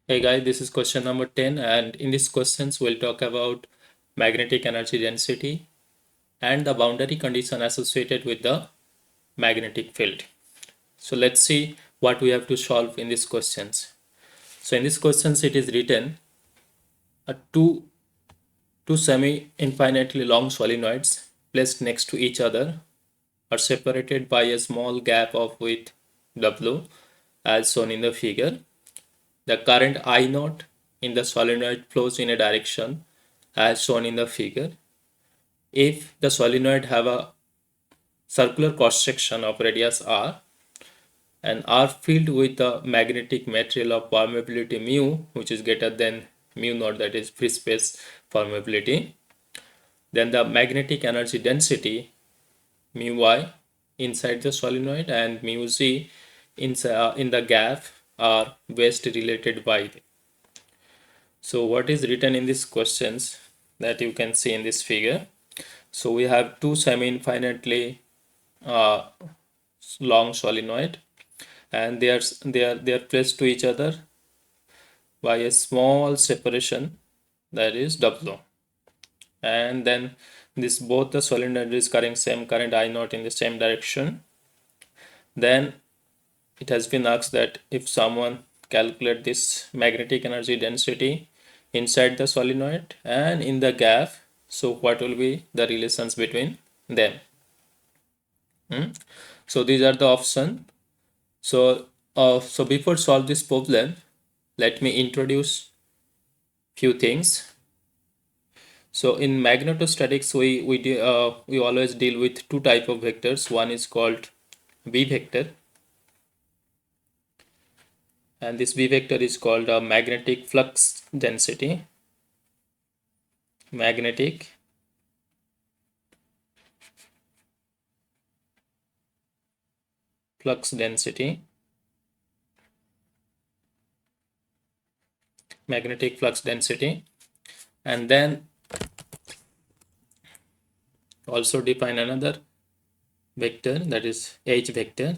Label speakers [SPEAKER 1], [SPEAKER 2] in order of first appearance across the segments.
[SPEAKER 1] Hey guys, this is question number 10, and in these questions we'll talk about magnetic energy density and the boundary condition associated with the magnetic field. So let's see what we have to solve in these questions. So in these questions it is written two semi-infinitely long solenoids placed next to each other are separated by a small gap of width W as shown in the figure. The current I naught in the solenoid flows in a direction as shown in the figure. If the solenoid have a circular cross section of radius r and are filled with the magnetic material of permeability mu, which is greater than mu naught, that is free space permeability, then the magnetic energy density mu y inside the solenoid and mu z in the gap are best related by. So what is written in these questions that you can see in this figure? So we have two semi-infinitely uh, long solenoid, and they are placed to each other by a small separation, that is W. And then this both the solenoid is carrying same current I naught in the same direction. Then it has been asked that if someone calculate this magnetic energy density inside the solenoid and in the gap, so what will be the relations between them? So these are the options. So before solve this problem, let me introduce few things. So in magnetostatics, we always deal with two type of vectors. One is called B vector, and this B vector is called magnetic flux density. Magnetic flux density. Magnetic flux density, and then also define another vector, that is H vector,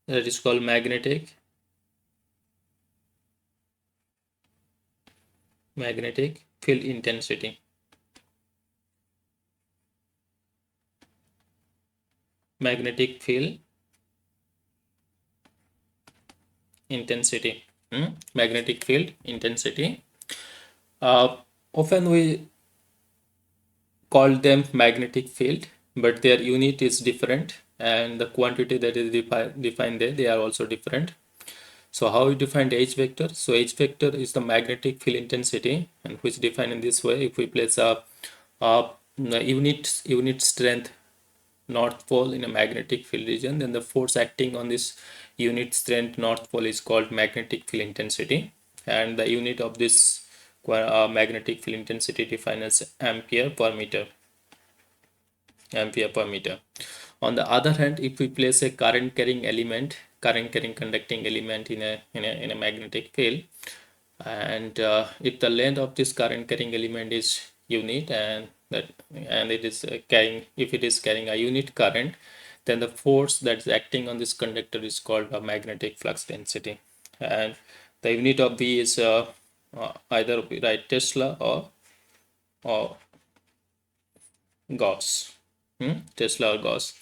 [SPEAKER 1] that is called magnetic field intensity. Magnetic field intensity. Magnetic field intensity. Often we call them magnetic field, but their unit is different, and the quantity that is defined there, they are also different. So how we define H vector? So H vector is the magnetic field intensity, and which defined in this way: if we place a unit strength north pole in a magnetic field region, then the force acting on this unit strength north pole is called magnetic field intensity, and the unit of this magnetic field intensity defined as ampere per meter. On the other hand, if we place a current carrying conducting element in a magnetic field, and if the length of this current carrying element is unit, and it is carrying if it is carrying a unit current, then the force that's acting on this conductor is called a magnetic flux density, and the unit of V is either we write Tesla or Gauss. Tesla or Gauss.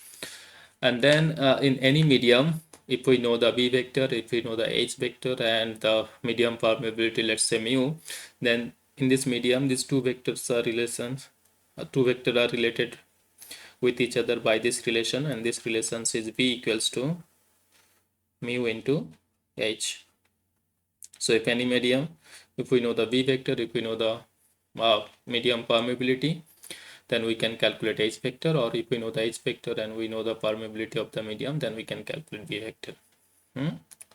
[SPEAKER 1] And then in any medium, if we know the B vector, if we know the H vector and the medium permeability, let's say mu, then in this medium, these two vectors are related with each other by this relation, and this relation is V equals to mu into H. So if any medium, if we know the V vector, if we know the medium permeability, then we can calculate H vector, or if we know the H vector and we know the permeability of the medium, then we can calculate V vector.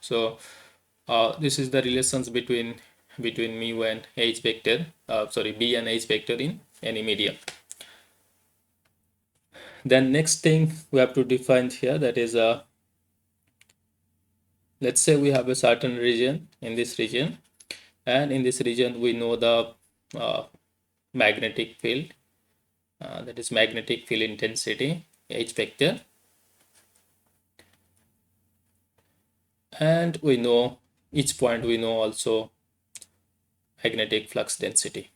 [SPEAKER 1] So this is the relations between mu and H vector, B and H vector in any medium. Then next thing we have to define here, that is let's say we have a certain region. In this region, and in this region we know the magnetic field, that is magnetic field intensity H vector, And we know each point, we know also magnetic flux density.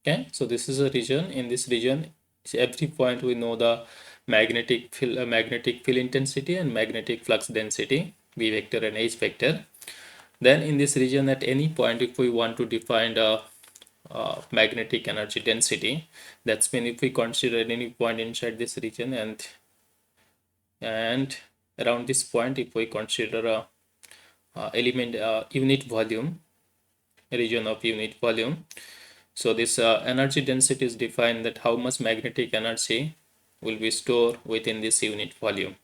[SPEAKER 1] Okay, so this is a region. In this region, every point we know the magnetic field intensity and magnetic flux density, v vector and h vector. Then in this region, at any point, if we want to define the magnetic energy density, that's mean if we consider any point inside this region and around this point, if we consider a element unit volume, a region of unit volume. So this energy density is defined that how much magnetic energy will be stored within this unit volume.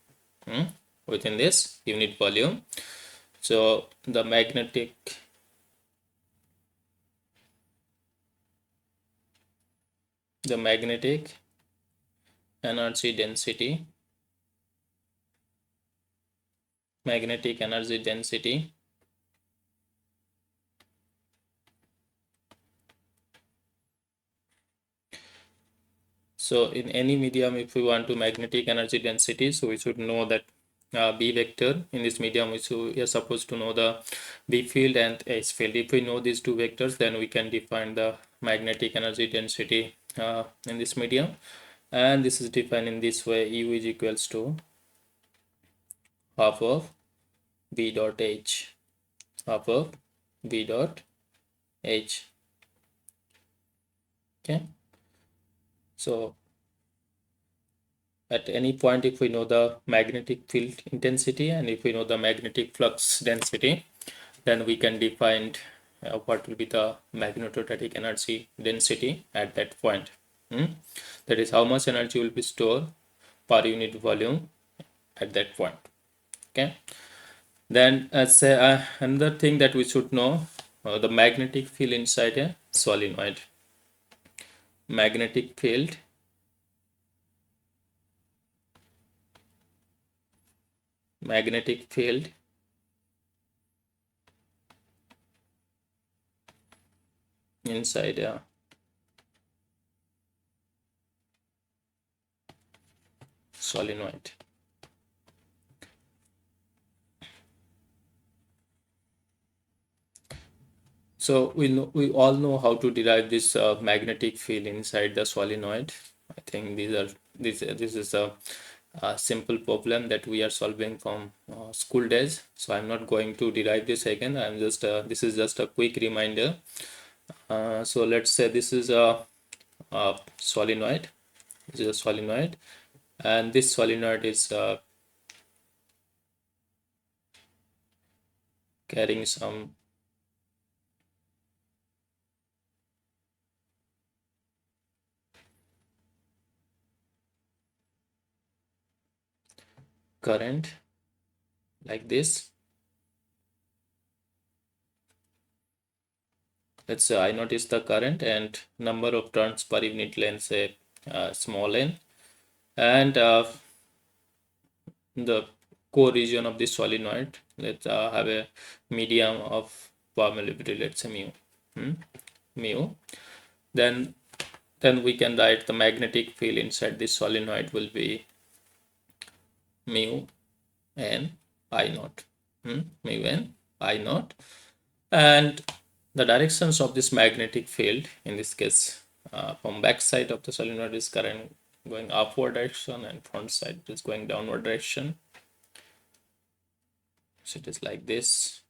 [SPEAKER 1] Within this unit volume. So the magnetic energy density magnetic energy density so in any medium, if we want to magnetic energy density, so we should know that B vector in this medium, we are supposed to know the B field and H field. If we know these two vectors, then we can define the magnetic energy density in this medium. And this is defined in this way: U is equals to half of V dot H, half of V dot H. Okay, so at any point, if we know the magnetic field intensity and if we know the magnetic flux density, then we can define what will be the magnetostatic energy density at that point. That is how much energy will be stored per unit volume at that point. Okay, then another thing that we should know, the magnetic field inside a solenoid. Magnetic field inside a solenoid. So we all know how to derive this magnetic field inside the solenoid. I think this is a simple problem that we are solving from school days. So I'm not going to derive this again. I'm just this is just a quick reminder. So let's say this is a solenoid. This is a solenoid, and this solenoid is carrying some current like this. Let's say I notice the current and number of turns per unit length, say small n, and the core region of the solenoid, let's have a medium of permeability, let's say mu. Then we can write the magnetic field inside this solenoid will be mu n I naught, mu n I naught, and the directions of this magnetic field in this case from back side of the solenoid is current going upward direction and front side is going downward direction. So it is like this.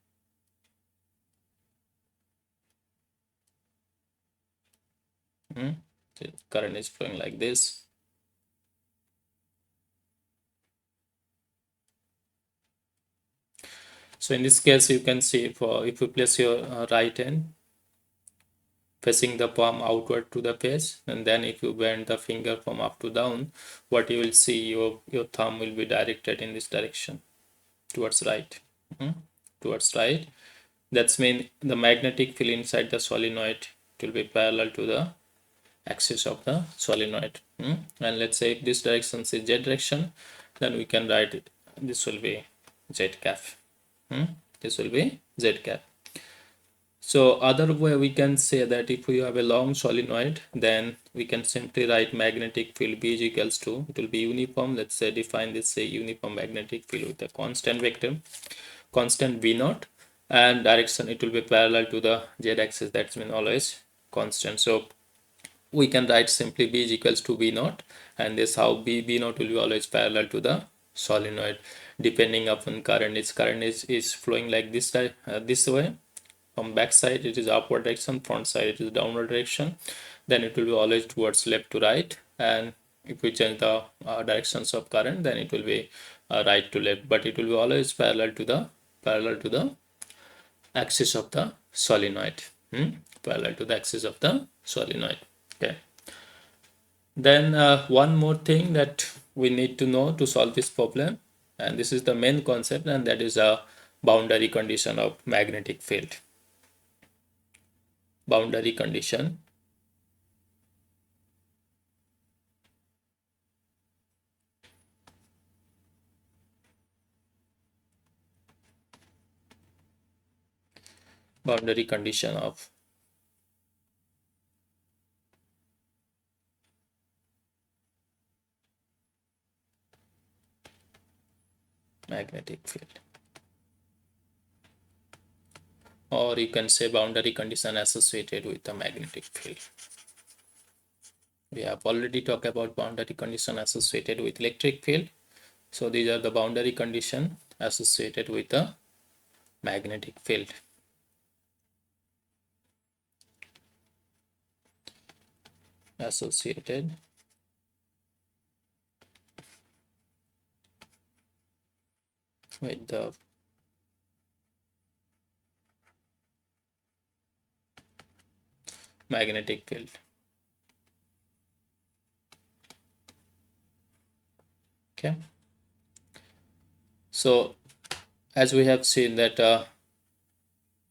[SPEAKER 1] So current is flowing like this. So in this case, you can see if you place your right hand facing the palm outward to the face, and then if you bend the finger from up to down, what you will see, your thumb will be directed in this direction towards right. Towards right. That's mean the magnetic field inside the solenoid will be parallel to the axis of the solenoid. And let's say if this direction is z direction, then we can write it. This will be z cap. This will be z cap. So other way we can say that if we have a long solenoid, then we can simply write magnetic field B is equals to, it will be uniform. Let's say define this, say uniform magnetic field with a constant vector. constant v naught, and direction it will be parallel to the z axis, that's mean always constant. So we can write simply b is equals to v naught, and this how b naught will be always parallel to the solenoid depending upon current. Its current is flowing like this way. From back side it is upward direction, front side it is downward direction, then it will be always towards left to right, and if we change the directions of current, then it will be right to left, but it will be always parallel to the axis of the solenoid. Parallel to the axis of the solenoid. Okay. Then one more thing that we need to know to solve this problem, and this is the main concept, and that is a boundary condition of magnetic field. Boundary condition boundary condition of magnetic field, or you can say boundary condition associated with the magnetic field. We have already talked about boundary condition associated with electric field, so these are the boundary condition associated with the magnetic field. Associated with the magnetic field. Okay, so as we have seen that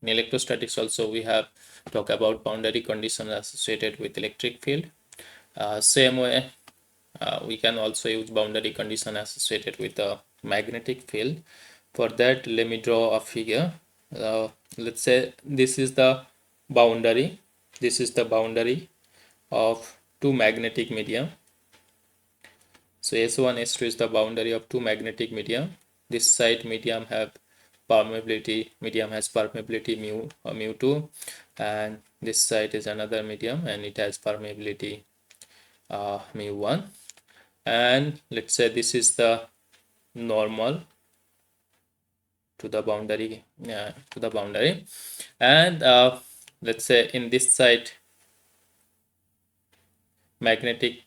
[SPEAKER 1] in electrostatics also we have talked about boundary conditions associated with electric field. Same way we can also use boundary condition associated with the magnetic field. For that, let me draw a figure. Let's say this is the boundary. This is the boundary of two magnetic medium. So S1, S2 is the boundary of two magnetic medium. This side medium has permeability mu2, and this side is another medium and it has permeability mu1. And let's say this is the normal to the boundary, and let's say in this side magnetic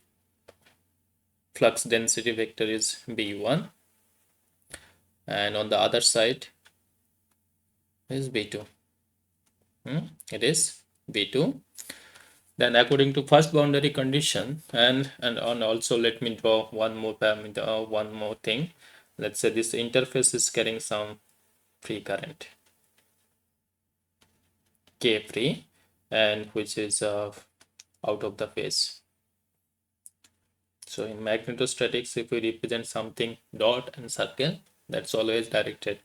[SPEAKER 1] flux density vector is b1, and on the other side is b2. It is b2. Then according to first boundary condition, and also let me draw one more parameter, one more thing. Let's say this interface is carrying some free current K free, and which is out of the phase. So in magnetostatics, if we represent something dot and circle, that's always directed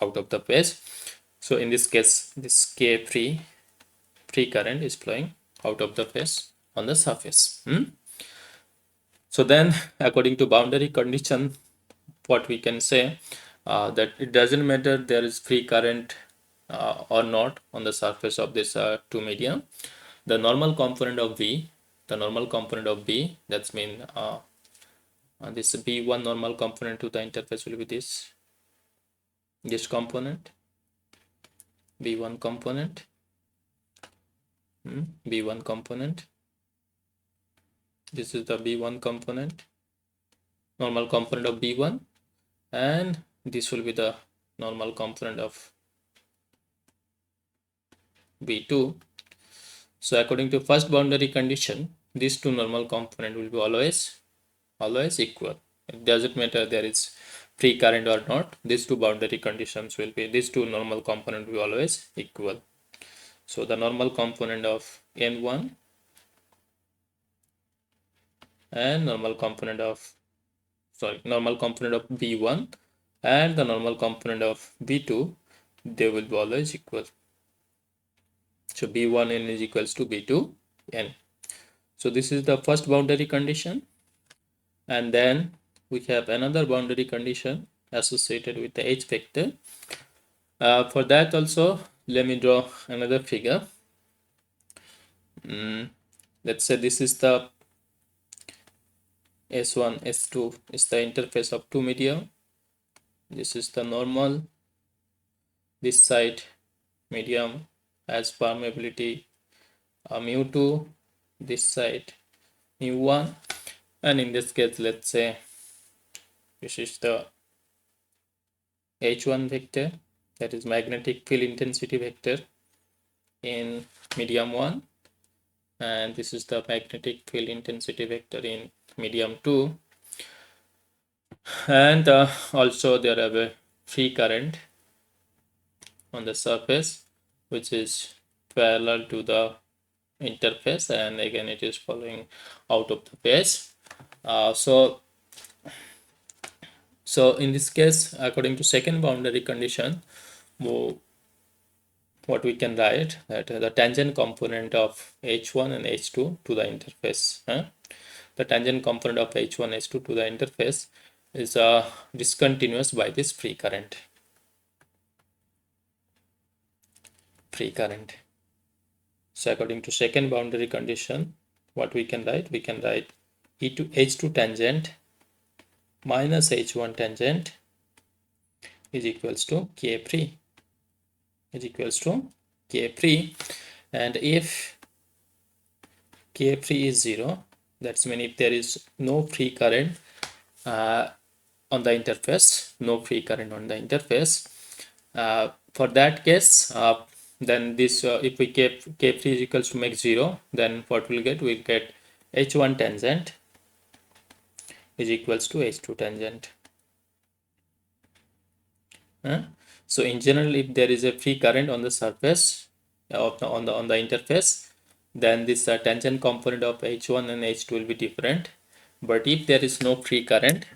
[SPEAKER 1] out of the phase. So in this case, this K free current is flowing out of the phase on the surface. So then according to boundary condition, what we can say that it doesn't matter there is free current or not on the surface of this two medium. The normal component of V, that's mean this B1 normal component to the interface will be this component, B1 component, B1 component. This is the B1 component, normal component of B1, and this will be the normal component of B2. So according to first boundary condition, these two normal component will be always equal. It doesn't matter there is free current or not. These two boundary conditions will be, these two normal component will be always equal. So the normal component of N1 and normal component of B1 and the normal component of B2, they will be always equal. So B1n is equals to B2n. So this is the first boundary condition, and then we have another boundary condition associated with the H vector. For that also, let me draw another figure. Let's say this is the S1, S2 is the interface of two media. This is the normal. This side medium has permeability mu2. This side mu1. And in this case, let's say this is the H1 vector, that is magnetic field intensity vector in medium 1, and this is the magnetic field intensity vector in medium 2, and also there have a free current on the surface which is parallel to the interface, and again it is following out of the phase. So in this case, according to second boundary condition, what we can write that the tangent component of H1 and H2 to the interface. The tangent component of H1 H2 to the interface is discontinuous by this free current. So according to second boundary condition, what we can write? We can write H2 tangent minus H1 tangent is equals to K free. And if K free is 0, that's mean if there is no free current on the interface, for that case, then this if we K free is equals to make 0, then what we'll get? We'll get H1 tangent is equals to H2 tangent. So in general, if there is a free current on the surface on the interface, then this tangent component of H1 and H2 will be different. But if there is no free current,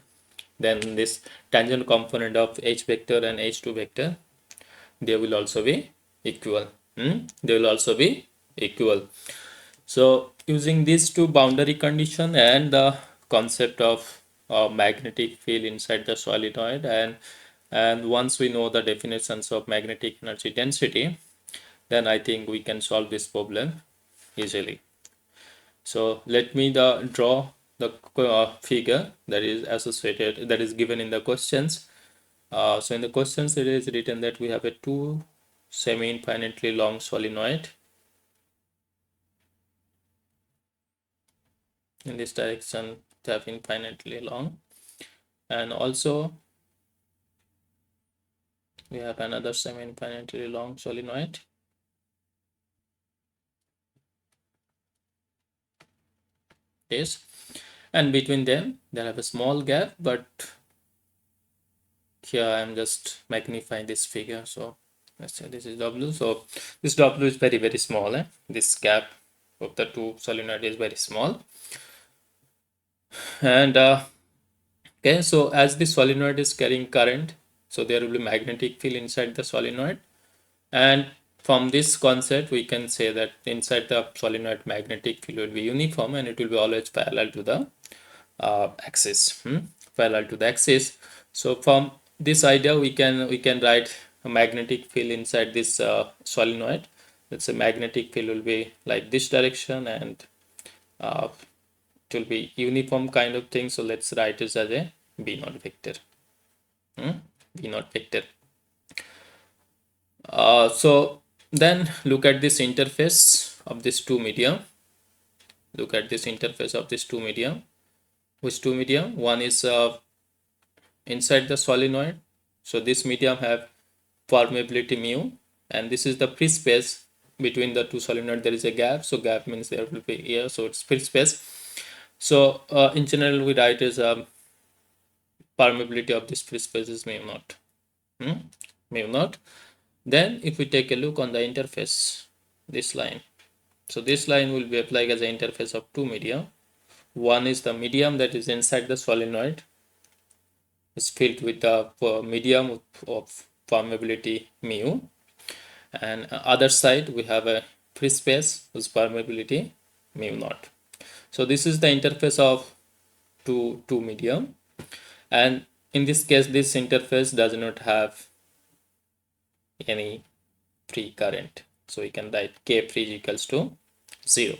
[SPEAKER 1] then this tangent component of H vector and H2 vector, they will also be equal. So using these two boundary condition and the concept of magnetic field inside the solenoid, and once we know the definitions of magnetic energy density, then I think we can solve this problem easily. So let me draw the figure that is associated, that is given in the questions. So in the questions it is written that we have a two semi-infinitely long solenoid in this direction, they have infinitely long, and also we have another semi-infinitely long solenoid. Yes, and between them they have a small gap, but here I am just magnifying this figure. So let's say this is W. So this W is very, very small. This gap of the two solenoid is very small. And okay, so as the solenoid is carrying current, so there will be magnetic field inside the solenoid. And from this concept, we can say that inside the solenoid magnetic field will be uniform and it will be always parallel to the axis. So from this idea, we can write a magnetic field inside this solenoid. Let's say magnetic field will be like this direction, and it will be uniform kind of thing. So let's write it as a B naught vector. So then look at this interface of this two medium. Which two medium? One is inside the solenoid. So this medium have permeability mu, and this is the free space between the two solenoid. There is a gap, so gap means there will be air, so it's free space. So in general, we write as permeability of this free space is mu naught. Then if we take a look on the interface, this line. So this line will be applied as an interface of two medium. One is the medium that is inside the solenoid, is filled with the medium of permeability mu, and other side we have a free space whose permeability mu naught. So this is the interface of two medium, and in this case this interface does not have any free current. So we can write K free is equals to 0.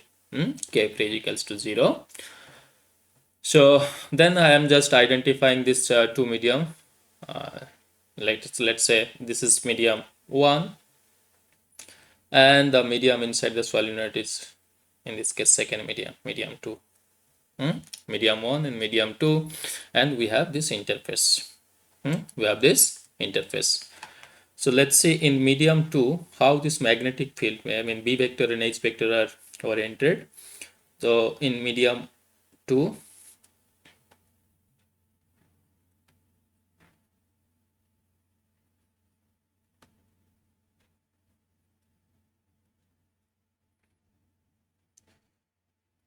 [SPEAKER 1] K free is equals to 0. So then I am just identifying this two medium. Uh, let's say this is medium 1 and the medium inside the solenoid is in this case second medium 2. Medium 1 and medium 2, and we have this interface. We have this interface. So let's say in medium 2 how this magnetic field, I mean B vector and H vector are oriented. So in medium 2,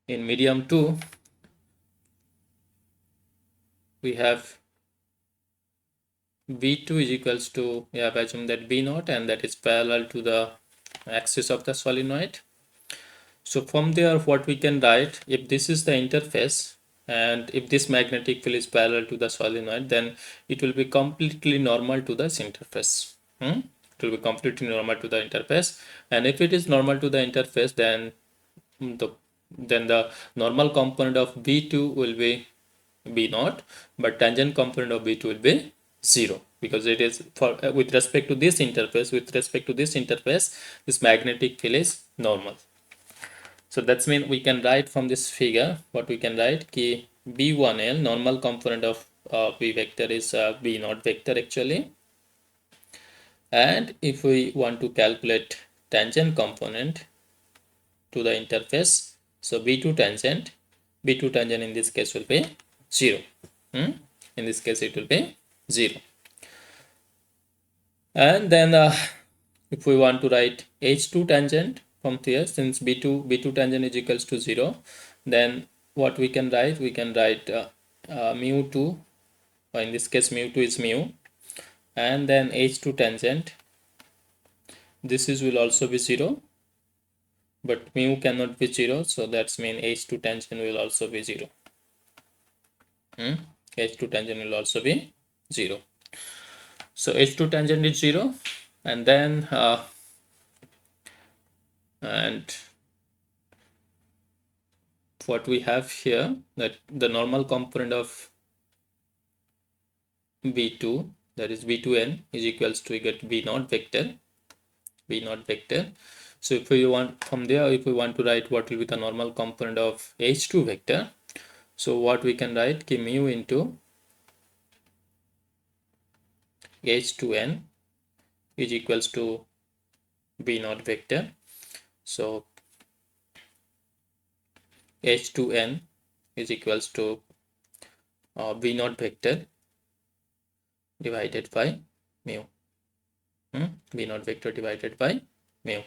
[SPEAKER 1] in medium 2 we have V2 is equals to, we have assumed that V naught, and that is parallel to the axis of the solenoid. So from there what we can write, if this is the interface and if this magnetic field is parallel to the solenoid, then it will be completely normal to this interface. It will be completely normal to the interface, and if it is normal to the interface, then the normal component of V2 will be B naught, but tangent component of B2 will be 0, because it is for with respect to this interface, this magnetic field is normal. So that's mean we can write from this figure, what we can write, ki B1L normal component of B vector is B naught vector actually, and if we want to calculate tangent component to the interface, so B2 tangent in this case will be 0. In this case it will be 0. And then if we want to write H2 tangent from here, since B2 tangent is equals to 0, then what we can write, mu2, or in this case mu2 is mu, and then H2 tangent, this is will also be 0, but mu cannot be 0, so that's mean H2 tangent will also be 0. H2 tangent will also be 0. So H2 tangent is 0, and then and what we have here, that the normal component of V2, that is V2n, is equals to, we get V naught vector. So if we want from there, if we want to write what will be the normal component of H2 vector, so what we can write, ki mu into H2n is equals to V naught vector. So H2n is equals to V naught vector divided by mu. V naught vector divided by mu.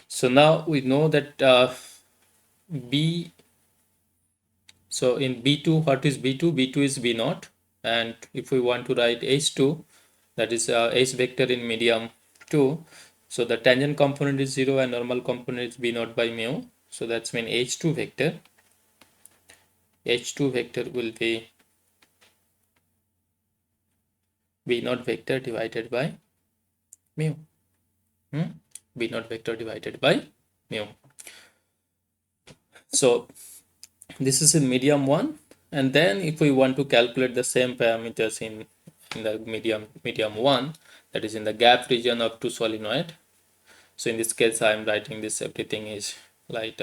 [SPEAKER 1] So now we know that so in B2, what is B2? B2 is V naught, and if we want to write H2, that is H vector in medium 2, so the tangent component is 0 and normal component is V naught by mu. So that's mean H2 vector will be V naught vector divided by mu. V naught vector divided by mu. So this is in medium 1, and then if we want to calculate the same parameters in the medium 1, that is in the gap region of two solenoid. So in this case I am writing this, everything is like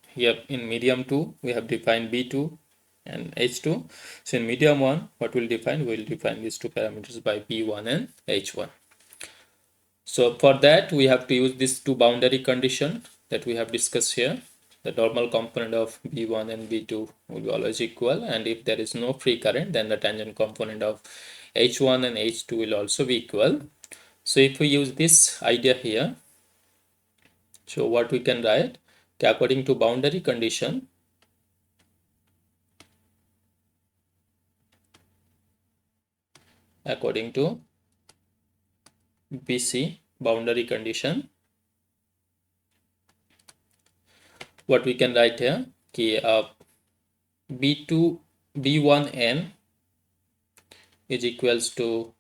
[SPEAKER 1] here in medium 2 we have defined B2 and H2. So in medium 1 what we'll define, we'll define these two parameters by B1 and H1. So for that we have to use these two boundary condition that we have discussed here. The normal component of B1 and B2 will be always equal, and if there is no free current, then the tangent component of H1 and H2 will also be equal. So if we use this idea here, so what we can write, according to boundary condition, according to BC boundary condition, what we can write here, ki B2 B1n is equals to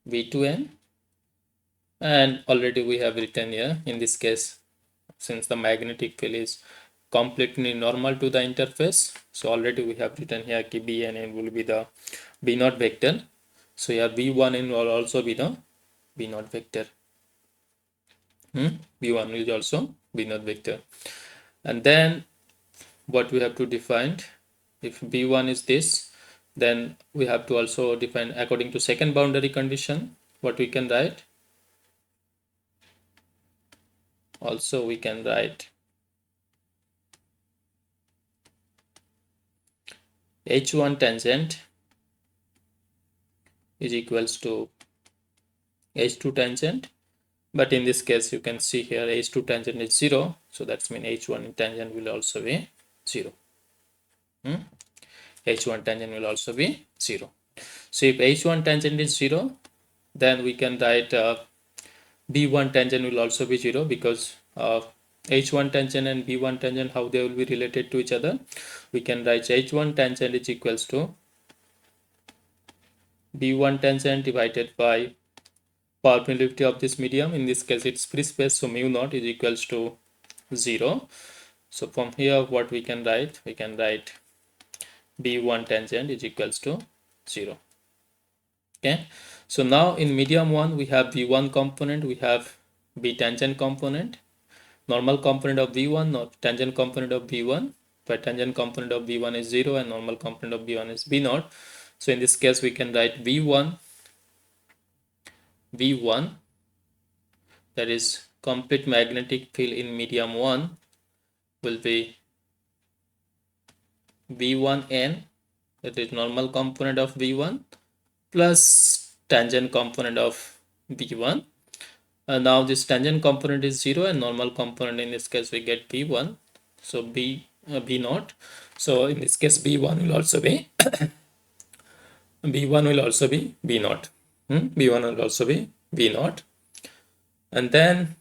[SPEAKER 1] V2n, And already we have written here in this case, since the magnetic field is completely normal to the interface, so already we have written here ki B and N will be the B naught vector. So here B1N will also be the B naught vector. B1 is also B naught vector. And then what we have to define, if B1 is this, then we have to also define according to second boundary condition. What we can write, also we can write H1 tangent is equals to H2 tangent, but in this case you can see here H2 tangent is 0, so that's mean H1 tangent will also be 0. H1 tangent will also be 0. So if H1 tangent is 0, then we can write B1 tangent will also be 0, because H1 tangent and B1 tangent, how they will be related to each other. We can write H1 tangent is equals to B1 tangent divided by permeability of this medium. In this case it's free space, so mu naught is equals to 0. So from here what we can write, B1 tangent is equals to 0. Okay, so now in medium 1 we have V1 component, we have B tangent component, normal component of V1, not tangent component of V1, but tangent component of V1 is 0 and normal component of V1 is B naught. So in this case we can write V1, that is complete magnetic field in medium 1 will be V1N, that is normal component of V1 plus tangent component of V1. Now this tangent component is 0 and normal component, in this case we get B1, so B naught. So in this case B1 will also be B1 will also be B naught. B1 will also be B naught. And then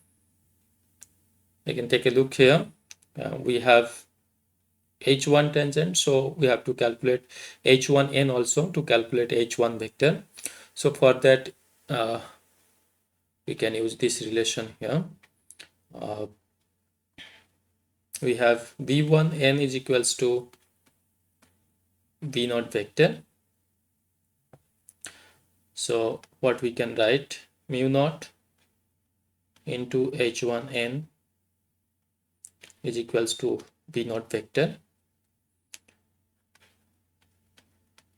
[SPEAKER 1] you can take a look here. We have H1 tangent, so we have to calculate H1N also to calculate H1 vector. So for that we can use this relation here. We have V1N is equals to V naught vector. So what we can write, mu naught into H1N is equals to V naught vector,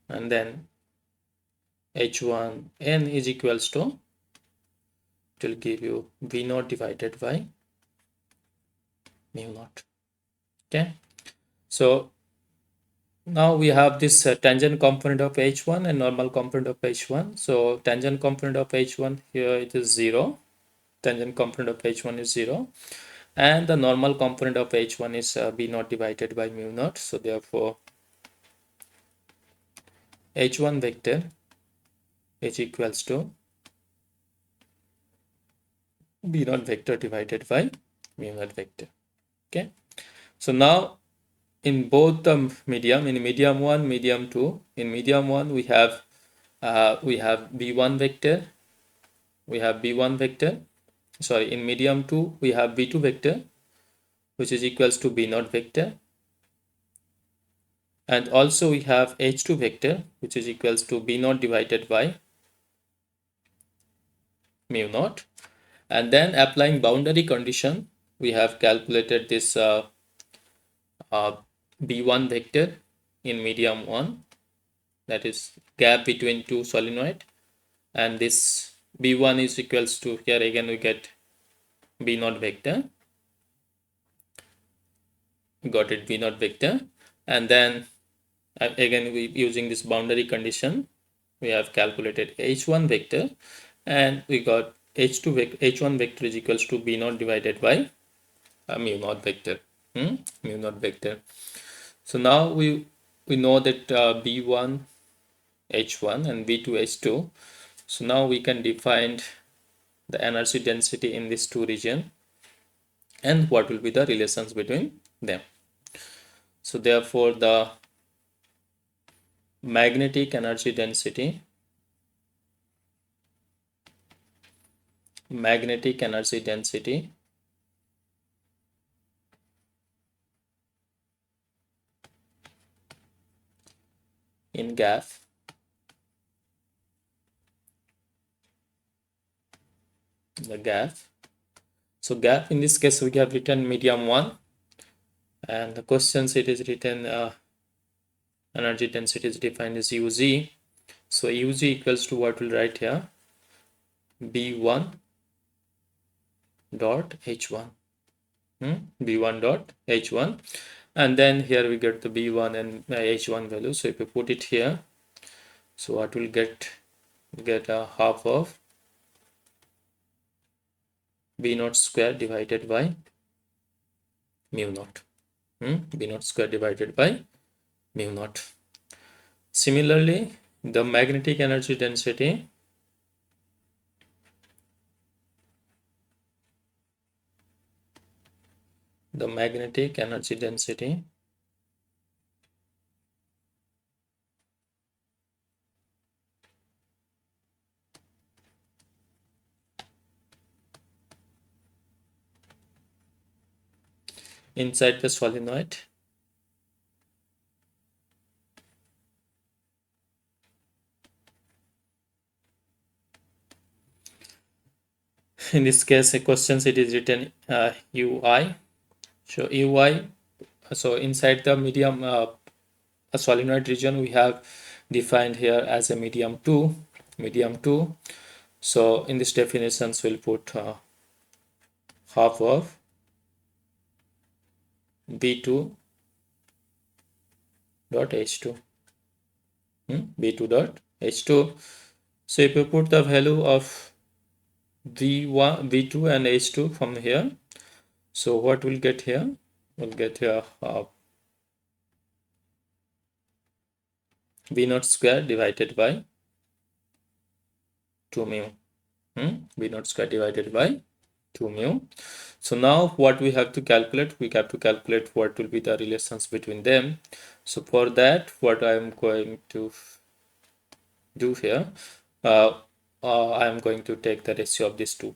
[SPEAKER 1] and then H1N is equals to, it will give you V naught divided by mu naught. Okay, so now we have this tangent component of H1 and normal component of H1. So tangent component of H1 here it is 0, tangent component of H1 is 0, and the normal component of H1 is B naught divided by mu naught. So therefore H1 vector is equals to B naught vector divided by mu naught vector. Okay, so now in both the medium, in medium 1, medium 2, in medium 1 we have B1 vector, sorry, in medium 2 we have B2 vector, which is equals to B naught vector, and also we have H2 vector, which is equals to B naught divided by mu naught. And then applying boundary condition, we have calculated this B1 vector in medium 1, that is gap between two solenoid, and this B1 is equals to, here again we get B naught vector, got it, B naught vector. And then again we using this boundary condition, we have calculated H1 vector, and we got H1 vector is equals to B naught divided by mu naught vector. Mu naught vector. So now we know that B1 H1 and B2 H2. So now we can define the energy density in these two regions and what will be the relations between them. So therefore the magnetic energy density magnetic energy density in gap. The gap. So gap in this case we have written medium 1, and the questions it is written energy density is defined as UZ. So UZ equals to what we'll write here, B1 dot H1. B1 dot H1, and then here we get the B1 and H1 value. So if we put it here, so what we'll get a half of B naught square divided by mu naught. B naught square divided by mu naught. Similarly, the magnetic energy density inside the solenoid in this case a questions it is written UI. So UI, so inside the medium a solenoid region we have defined here as a medium 2. So in this definitions we'll put half of B2 dot H2. B2 dot H2. So if you put the value of V1, V2 and H2 from here, so what we'll get here? We'll get here V naught square divided by 2 mu. V naught square divided by 2 mu. So now what we have to calculate? We have to calculate what will be the relations between them. So for that, what I am going to do here, I am going to take the ratio of these two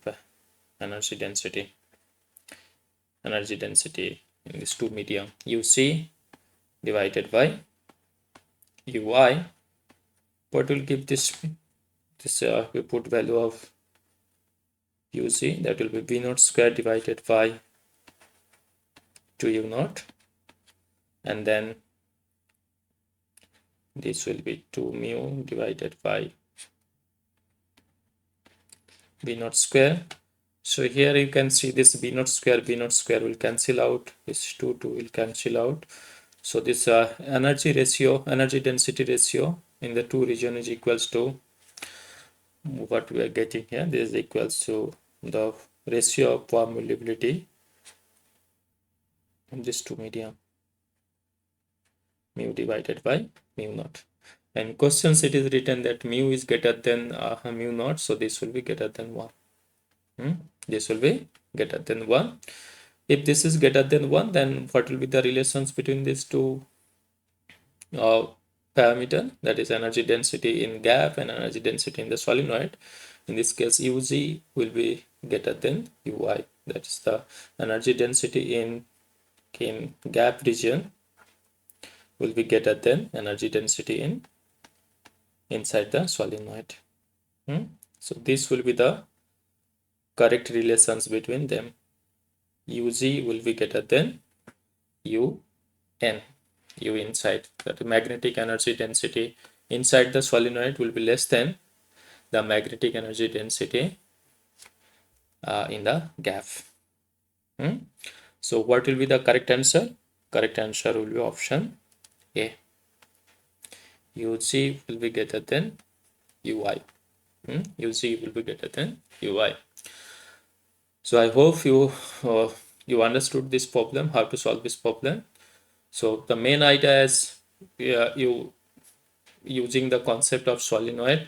[SPEAKER 1] energy density in these two medium, UC divided by UI. What will give this we put value of UC, that will be V naught square divided by 2 U naught, and then this will be 2 mu divided by V naught square. So here you can see this V naught square will cancel out, this 2 will cancel out. So this energy density ratio in the two region is equals to what we are getting here. This is equals to the ratio of permeability in this two medium, mu divided by mu naught. And questions it is written that mu is greater than mu naught, so this will be greater than 1. This will be greater than 1. If this is greater than 1, then what will be the relations between these two parameter, that is energy density in gap and energy density in the solenoid? In this case, UZ will be greater than UI, that is the energy density in gap region will be greater than energy density in inside the solenoid. So this will be the correct relations between them. UZ will be greater than UN. U inside, that magnetic energy density inside the solenoid will be less than the magnetic energy density in the gap. So what will be the correct answer? Correct answer will be option A. UC will be greater than UI. UC will be greater than UI. So I hope you understood this problem, how to solve this problem. So the main idea is you using the concept of solenoid,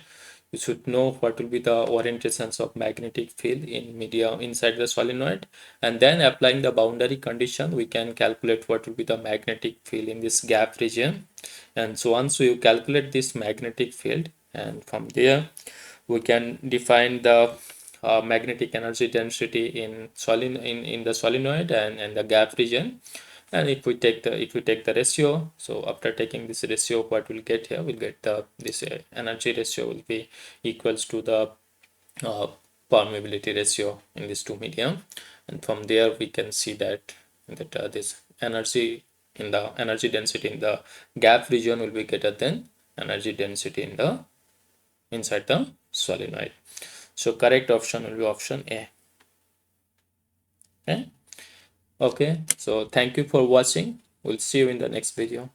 [SPEAKER 1] you should know what will be the orientations of magnetic field in media inside the solenoid, and then applying the boundary condition we can calculate what will be the magnetic field in this gap region. And so once you calculate this magnetic field, and from there we can define the magnetic energy density in the solenoid and the gap region. And if we take the ratio, so after taking this ratio, what we'll get here, we'll get this energy ratio will be equals to the uh, permeability ratio in these two medium, and from there we can see that this energy density in the gap region will be greater than energy density in the inside the solenoid. So correct option will be option A. Okay. Okay, so thank you for watching. We'll see you in the next video.